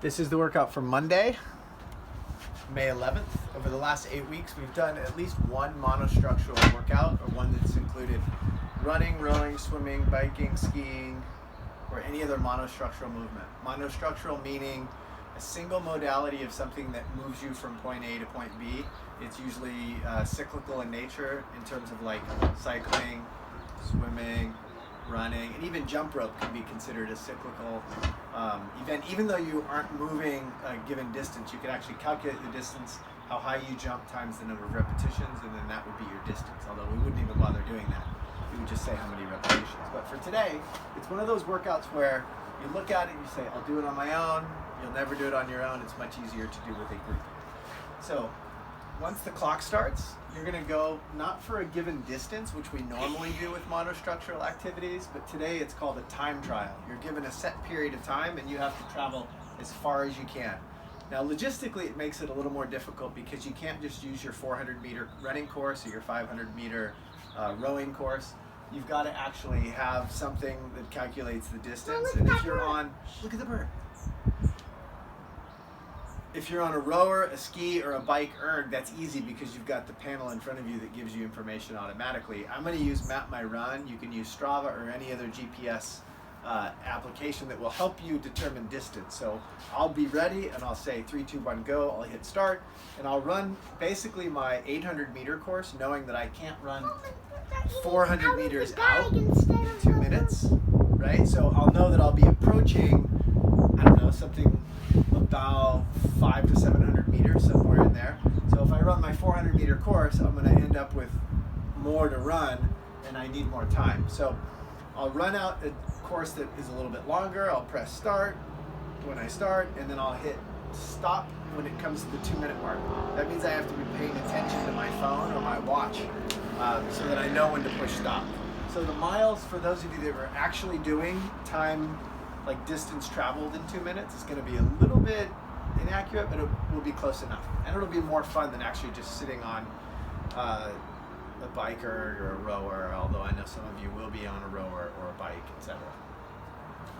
This is the workout for Monday, May 11th. Over the last 8 weeks, we've done at least one monostructural workout, or one that's included running, rowing, swimming, biking, skiing, or any other monostructural movement. Monostructural meaning a single modality of something that moves you from point A to point B. It's usually cyclical in nature in terms of like cycling, swimming, running, and even jump rope can be considered a cyclical event. Even though you aren't moving a given distance, you can actually calculate the distance, how high you jump times the number of repetitions, and then that would be your distance. Although we wouldn't even bother doing that. We would just say how many repetitions. But for today, it's one of those workouts where you look at it and you say, I'll do it on my own. You'll never do it on your own. It's much easier to do with a group. So once the clock starts, you're going to go not for a given distance, which we normally do with monostructural activities, but today it's called a time trial. You're given a set period of time and you have to travel as far as you can. Now logistically it makes it a little more difficult because you can't just use your 400-meter running course or your 500-meter rowing course. You've got to actually have something that calculates the distance. And if you're on, look at the bird. If you're on a rower, a ski, or a bike erg, that's easy because you've got the panel in front of you that gives you information automatically. I'm going to use Map My Run. You can use Strava or any other GPS application that will help you determine distance. So I'll be ready and I'll say 3, 2, 1, go. I'll hit start and I'll run basically my 800-meter course knowing that I can't run 400 meters out in 2 minutes, right? So I'll know that I'll be approaching, I don't know, something about 500 to 700 meters, somewhere in there. So if I run my 400-meter course, I'm going to end up with more to run and I need more time. So I'll run out a course that is a little bit longer. I'll press start when I start, and then I'll hit stop when it comes to the 2-minute mark. That means I have to be paying attention to my phone or my watch so that I know when to push stop. So the miles, for those of you that are actually doing time, like distance traveled in 2 minutes, is going to be a little bit inaccurate, but it will be close enough. And it'll be more fun than actually just sitting on a biker or a rower, although I know some of you will be on a rower or a bike, etc.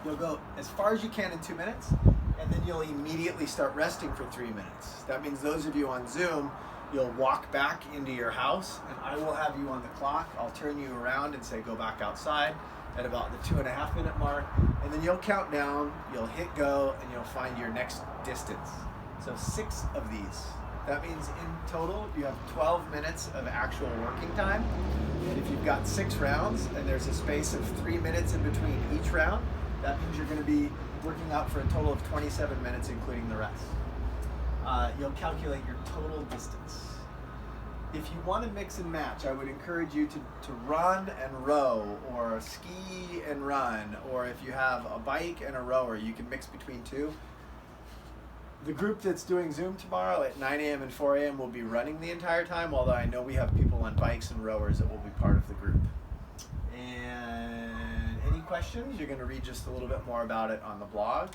You'll go as far as you can in 2 minutes, and then you'll immediately start resting for 3 minutes. That means those of you on Zoom, you'll walk back into your house, and I will have you on the clock. I'll turn you around and say go back outside at about the 2.5-minute mark, and then you'll count down, you'll hit go, and you'll find your next distance. So 6 of these. That means in total you have 12 minutes of actual working time. And if you've got 6 rounds and there's a space of 3 minutes in between each round, that means you're going to be working out for a total of 27 minutes, including the rest. You'll calculate your total distance. If you want to mix and match, I would encourage you to run and row, or ski and run, or if you have a bike and a rower, you can mix between two. The group that's doing Zoom tomorrow at 9 a.m. and 4 a.m. will be running the entire time, although I know we have people on bikes and rowers that will be part of the group. And any questions? You're going to read just a little bit more about it on the blog.